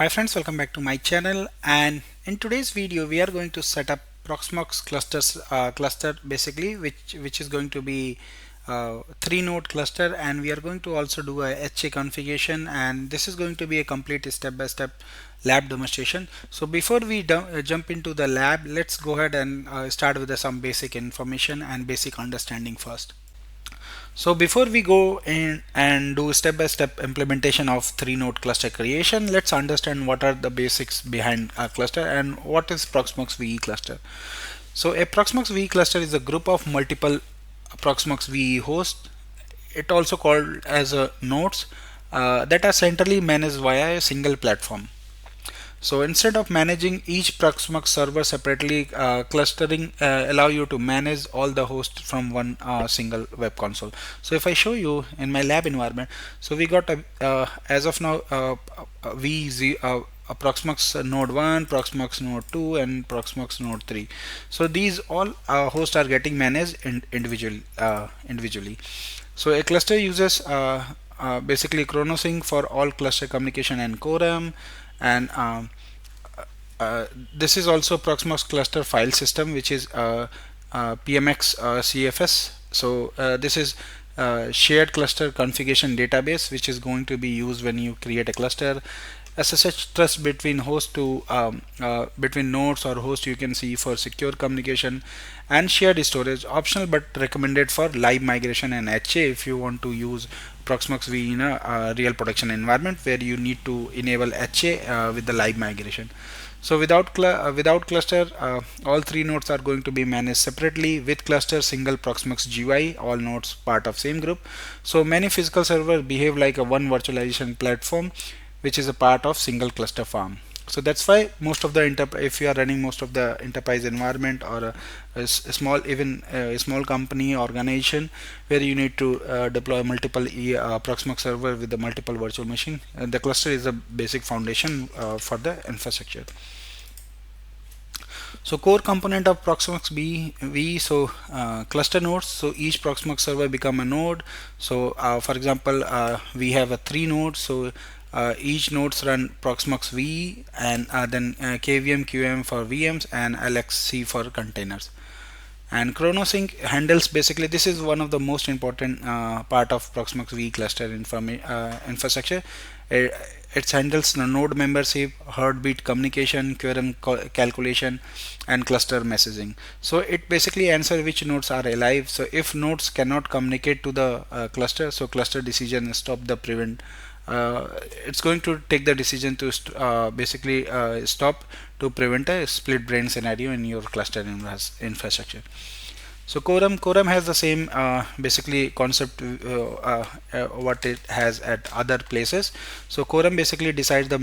Hi friends, welcome back to my channel, and in today's video we are going to set up Proxmox cluster basically, which is going to be 3 node cluster, and we are going to also do a HA configuration, and this is going to be a complete step-by-step lab demonstration. So before we jump into the lab, let's go ahead and start with some basic information and basic understanding first. So before we go in and do step-by-step implementation of 3 node cluster creation, let's understand what are the basics behind a cluster and what is Proxmox VE cluster. So a Proxmox VE cluster is a group of multiple Proxmox VE hosts. It also called as nodes that are centrally managed via a single platform. So instead of managing each Proxmox server separately, clustering allow you to manage all the hosts from one single web console. So if I show you in my lab environment, so we got as of now Proxmox node 1, Proxmox node 2, and Proxmox node 3. So these all hosts are getting managed individually. So a cluster uses basically chronosync for all cluster communication and quorum, and this is also Proxmox cluster file system, which is PMX CFS. So this is shared cluster configuration database, which is going to be used when you create a cluster. SSH trust between host to between nodes or host you can see for secure communication, and shared storage optional but recommended for live migration and HA if you want to use Proxmox V in a real production environment where you need to enable HA with the live migration. So without cluster, all 3 nodes are going to be managed separately. With cluster, single Proxmox GUI, all nodes part of same group. So many physical servers behave like a one virtualization platform, which is a part of single cluster farm. So that's why most of the if you are running most of the enterprise environment or a small, even a small company organization where you need to deploy multiple Proxmox server with the multiple virtual machine, the cluster is a basic foundation for the infrastructure. So core component of Proxmox V, so cluster nodes. So each Proxmox server become a node. So for example, we have a 3 nodes. So each nodes run Proxmox V, and then KVM QM for VMs and LXC for containers. And chronosync handles, basically this is one of the most important part of Proxmox V cluster infrastructure. It handles the node membership, heartbeat communication, quorum calculation, and cluster messaging. So it basically answers which nodes are alive. So if nodes cannot communicate to the cluster, so cluster decision stop the prevent. It's going to take the decision to basically stop to prevent a split brain scenario in your cluster infrastructure. So quorum has the same basically concept what it has at other places. So quorum basically decides the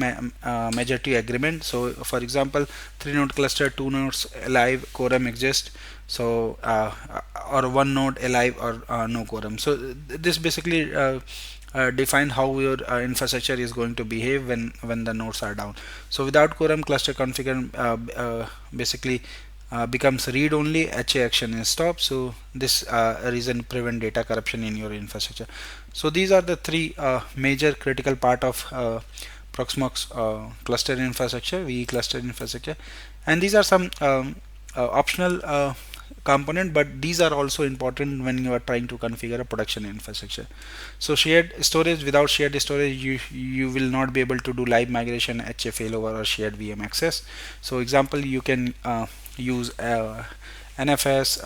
majority agreement. So for example, 3 node cluster, 2 nodes alive, quorum exists. So or 1 node alive or no quorum. So this basically define how your infrastructure is going to behave when the nodes are down. So without quorum, cluster configure basically becomes read only, HA action is stopped. So this reason prevent data corruption in your infrastructure. So these are the 3 major critical part of Proxmox cluster infrastructure, VE cluster infrastructure, and these are some optional component, but these are also important when you are trying to configure a production infrastructure. So shared storage, without shared storage you will not be able to do live migration, HA failover, or shared VM access. So example, you can use NFS,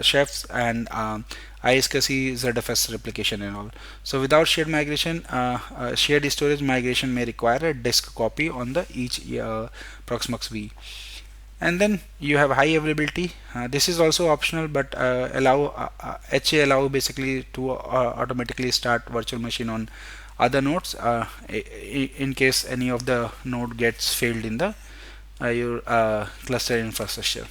chefs, and ISKC ZFS replication and all. So without shared migration, shared storage migration may require a disk copy on the each Proxmox V. And then you have high availability. This is also optional, but HA allow basically to automatically start virtual machine on other nodes in case any of the node gets failed in the your cluster infrastructure.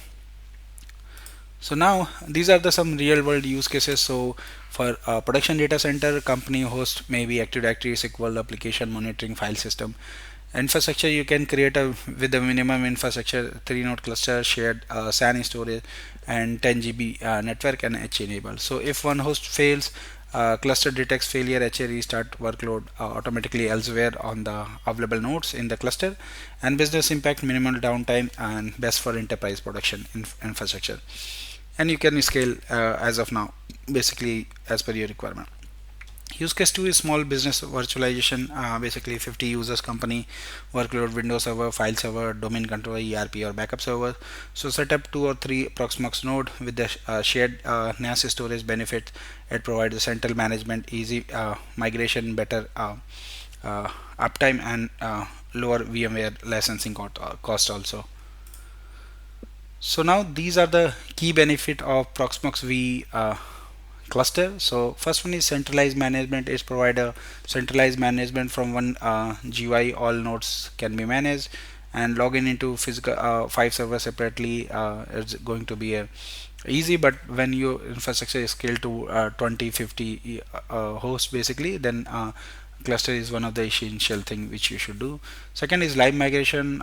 So now these are the some real world use cases. So for production data center, company host maybe Active Directory, SQL, application monitoring, file system. Infrastructure, you can create with the minimum infrastructure 3 node cluster, shared SAN storage, and 10 GB network and HA enable. So if one host fails, Cluster detects failure, HA restart workload automatically elsewhere on the available nodes in the cluster, and business impact minimal downtime and best for enterprise production infrastructure. And you can scale as of now, basically as per your requirement. Use case 2 is small business virtualization, basically 50 users company, workload, Windows server, file server, domain controller, ERP or backup server. So set up 2 or 3 Proxmox node with the shared NAS storage benefit. It provides central management, easy migration, better uptime, and lower VMware licensing cost also. So now these are the key benefit of Proxmox VE Cluster. So first one is centralized management. Is provide a centralized management from one GUI. All nodes can be managed, and login into physical 5 servers separately is going to be easy. But when your infrastructure is scaled to 20, 50 hosts basically, then cluster is one of the essential thing which you should do. Second is live migration.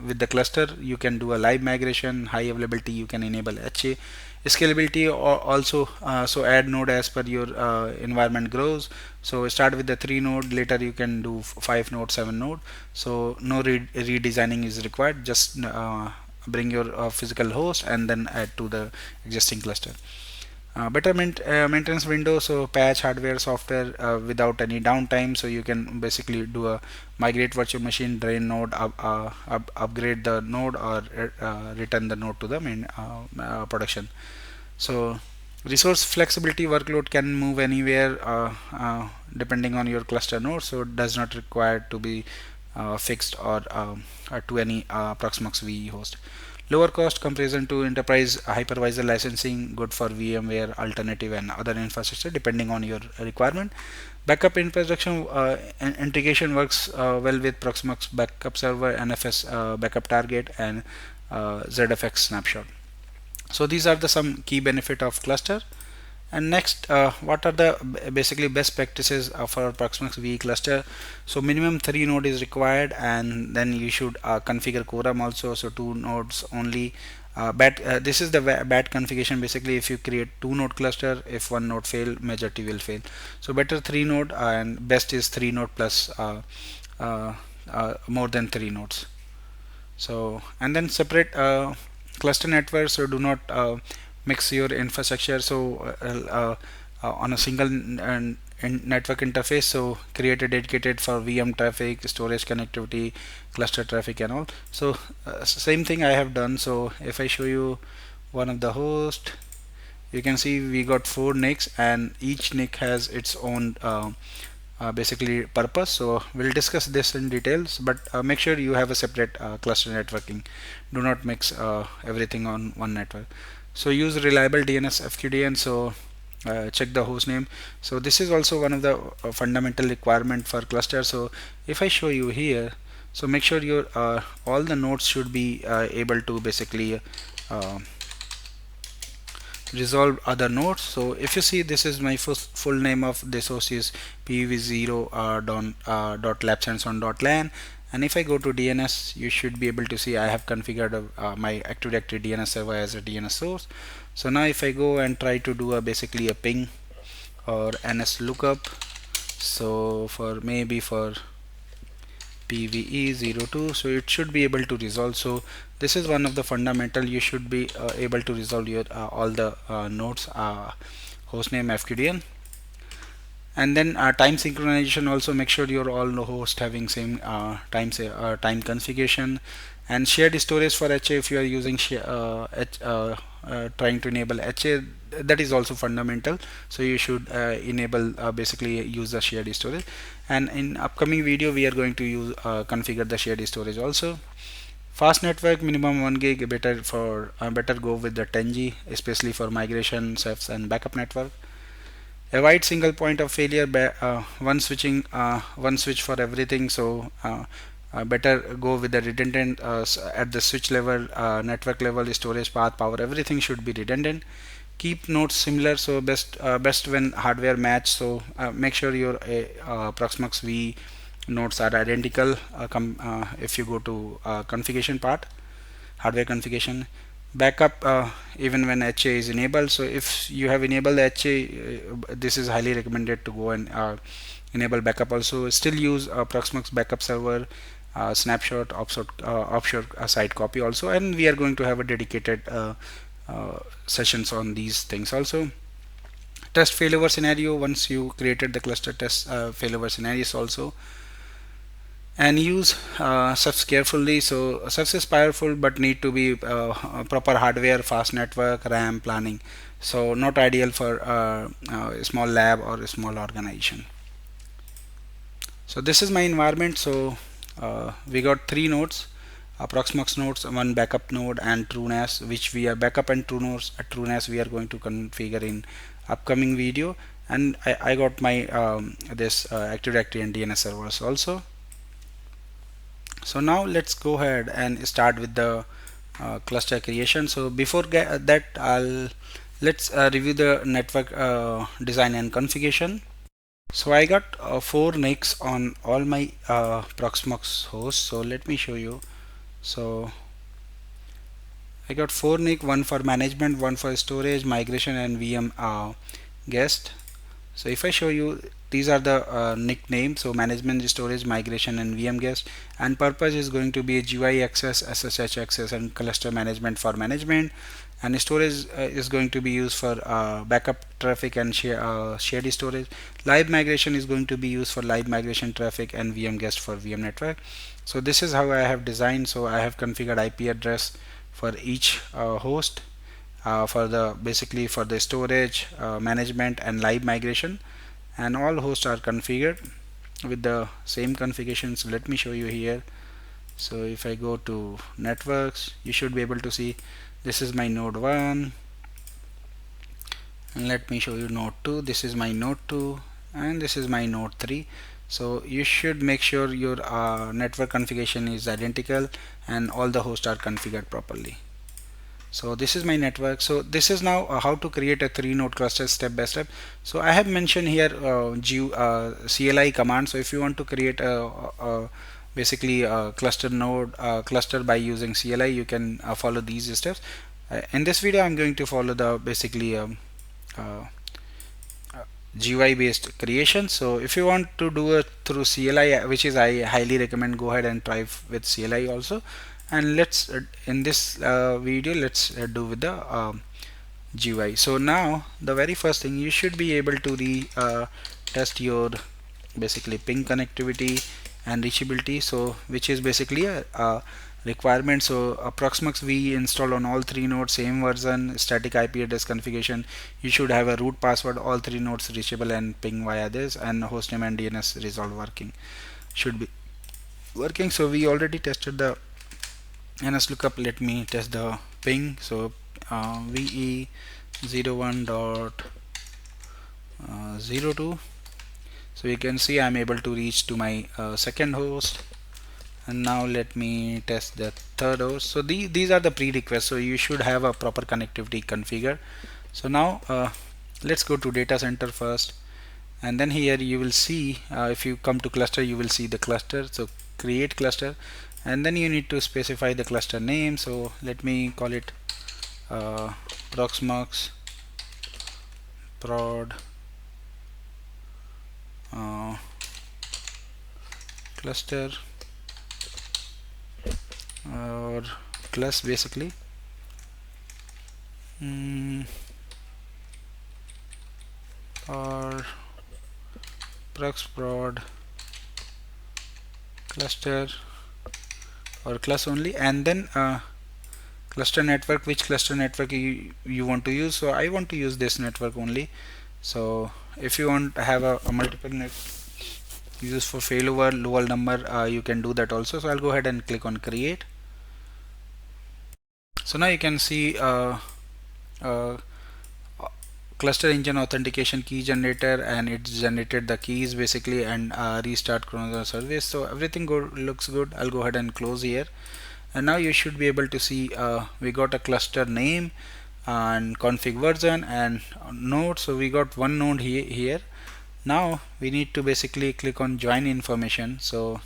With the cluster you can do a live migration, high availability, you can enable HA scalability also. So add node as per your environment grows. So start with the 3 node, later you can do 5 node, 7 node. So no redesigning is required, just bring your physical host and then add to the existing cluster. Better maintenance window, so patch hardware software without any downtime. So you can basically do a migrate virtual machine, drain node, upgrade the node, or return the node to the main production. So resource flexibility, workload can move anywhere depending on your cluster node, so it does not require to be fixed or to any Proxmox VE host. Lower cost comparison to enterprise hypervisor licensing, good for VMware alternative and other infrastructure depending on your requirement. Backup infrastructure integration works well with Proxmox backup server, NFS backup target, and ZFX snapshot. So these are the some key benefit of cluster. And next, what are the basically best practices for Proxmox VE cluster? So minimum 3 node is required, and then you should configure quorum also. So 2 nodes only. This is the bad configuration. Basically, if you create 2 node cluster, if 1 node fail, majority will fail. So better 3 node, and best is 3 node plus more than 3 nodes. So and then separate cluster network. So do not mix your infrastructure. So on a single network interface, so create a dedicated for VM traffic, storage connectivity, cluster traffic and all. So same thing I have done. So if I show you one of the host, you can see we got 4 NICs, and each NIC has its own basically purpose. So we'll discuss this in details, but make sure you have a separate cluster networking. Do not mix everything on one network. So use reliable DNS FQDN. So check the host name. So this is also one of the fundamental requirement for cluster. So if I show you here, so make sure your all the nodes should be able to basically resolve other nodes. So if you see, this is my full name of this host is pv0 .labsandson.lan, and if I go to DNS, you should be able to see I have configured my Active Directory DNS server as a DNS source. So now if I go and try to do basically a ping or NS lookup, so for maybe for PVE02, so it should be able to resolve. So this is one of the fundamental. You should be able to resolve your all the nodes hostname FQDN. And then time synchronization, also make sure your all hosts having same time configuration. And shared storage for HA, if you are using trying to enable HA, that is also fundamental. So you should enable basically use the shared storage. And in upcoming video we are going to use configure the shared storage also. Fast network, minimum 1 gig, better for better go with the 10G, especially for migration, CEFs and backup network. Avoid single point of failure, one switch for everything. So better go with the redundant at the switch level, network level, storage path, power, everything should be redundant. Keep nodes similar, so best when hardware match. So make sure your Proxmox V nodes are identical if you go to configuration part, hardware configuration. backup even when HA is enabled. So if you have enabled the HA, this is highly recommended to go and enable backup also. Still use Proxmox backup server, snapshot, offshore site copy also, and we are going to have a dedicated sessions on these things also. Test failover scenario once you created the cluster, test failover scenarios also, and use subs carefully. So subs is powerful but need to be proper hardware, fast network, RAM planning. So not ideal for a small lab or a small organization. So this is my environment. So we got three nodes, Proxmox nodes, one backup node, and TrueNAS, which we are backup and TrueNAS we are going to configure in upcoming video. And I got my this Active Directory and DNS servers also. So now let's go ahead and start with the cluster creation. So before that, let's review the network design and configuration. So I got 4 NICs on all my Proxmox hosts. So let me show you. So I got 4 NIC, one for management, one for storage, migration, and VM guest. So if I show you, these are the nicknames. So management, storage, migration, and VM guest. And purpose is going to be GUI access, SSH access, and cluster management for management. And storage is going to be used for backup traffic and shared storage. Live migration is going to be used for live migration traffic, and VM guest for VM network. So this is how I have designed. So I have configured IP address for each host, for the basically for the storage, management, and live migration, and all hosts are configured with the same configuration. So let me show you here. So if I go to networks, you should be able to see this is my node 1, and let me show you node 2. This is my node 2, and this is my node 3. So you should make sure your network configuration is identical and all the hosts are configured properly. So this is my network. So this is now how to create a 3-node cluster step by step. So I have mentioned here CLI command. So if you want to create basically a cluster node cluster by using CLI, you can follow these steps. In this video I'm going to follow the basically uh, GUI based creation. So if you want to do it through CLI, which is I highly recommend, go ahead and try with CLI also. And let's in this video let's do with the GUI. So now the very first thing, you should be able to test your basically ping connectivity and reachability, so which is basically a requirement. So Proxmox VE installed on all 3 nodes, same version, static IP address configuration. You should have a root password, all 3 nodes reachable, and ping via this, and hostname and DNS resolve working, should be working. So we already tested the NS lookup. Let me test the ping. So VE 01.02. So you can see I'm able to reach to my second host. And now let me test the third host. So these are the prerequisites. So you should have a proper connectivity configured. So now let's go to data center first, and then here you will see if you come to cluster, you will see the cluster. So create cluster, and then you need to specify the cluster name. So let me call it Proxmox prod cluster, or class basically. Or Prox prod cluster, or class only, and then cluster network, which cluster network you want to use. So I want to use this network only. So if you want to have a multiple net use for failover lower number, you can do that also. So I'll go ahead and click on create. So now you can see cluster engine authentication key generator, and it generated the keys basically, and restart chrono service. So everything looks good. I'll go ahead and close here, and now you should be able to see we got a cluster name and config version and node. So we got one node here. Now we need to basically click on join information. So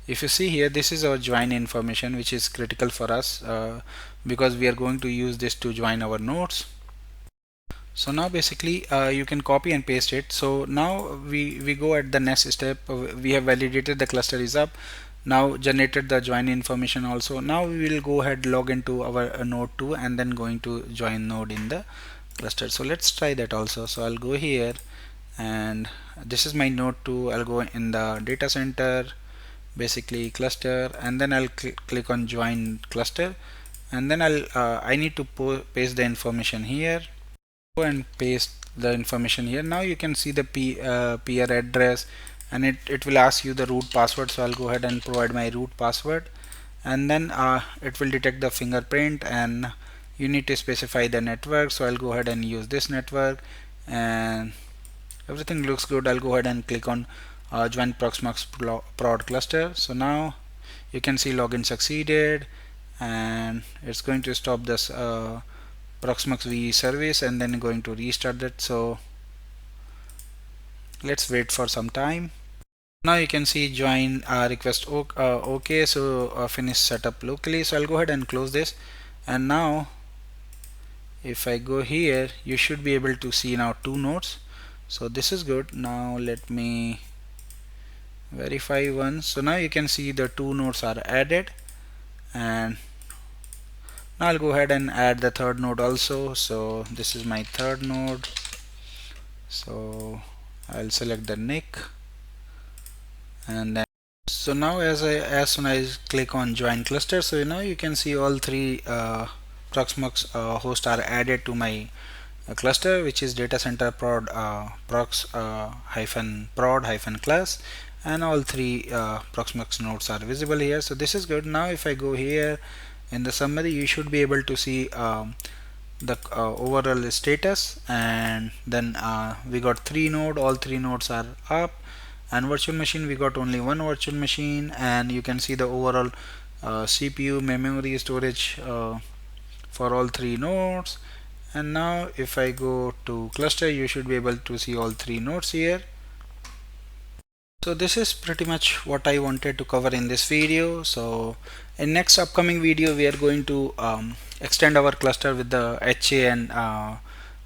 if you see here, this is our join information, which is critical for us because we are going to use this to join our nodes. So now basically you can copy and paste it. So now we go at the next step. We have validated the cluster is up, now generated the join information also. Now we will go ahead, log into our node 2 and then going to join node in the cluster. So let's try that also. So I'll go here, and this is my node 2. I'll go in the data center, basically cluster, and then I'll click on join cluster, and then I need to paste the information here. Go and paste the information here. Now you can see the peer address, and it will ask you the root password. So I'll go ahead and provide my root password, and then it will detect the fingerprint, and you need to specify the network. So I'll go ahead and use this network, and everything looks good. I'll go ahead and click on join Proxmox prod cluster. So now you can see login succeeded, and it's going to stop this Proxmox VE service and then going to restart that. So let's wait for some time. Now you can see join request OK. So finish setup locally. So I'll go ahead and close this, and now if I go here, you should be able to see now 2 nodes. So this is good. Now let me verify one. So now you can see the 2 nodes are added, and now I'll go ahead and add the third node also. So this is my third node. So I'll select the NIC, and then so now as soon as I click on join cluster, so now you can see all 3 Proxmox hosts are added to my cluster, which is Datacenter prod prox hyphen prod hyphen class, and all 3 Proxmox nodes are visible here. So this is good. Now if I go here in the summary, you should be able to see the overall status, and then we got 3 nodes, all 3 nodes are up, and virtual machine we got only 1 virtual machine, and you can see the overall CPU, memory, storage for all 3 nodes. And now if I go to cluster, you should be able to see all 3 nodes here. So this is pretty much what I wanted to cover in this video. So in next upcoming video, we are going to extend our cluster with the HA and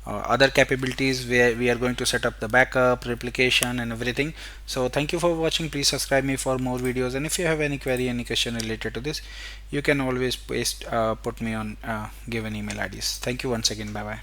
other capabilities, where we are going to set up the backup, replication and everything. So thank you for watching. Please subscribe me for more videos, and if you have any query, any question related to this, you can always put me on give an email IDs. Thank you once again. Bye bye.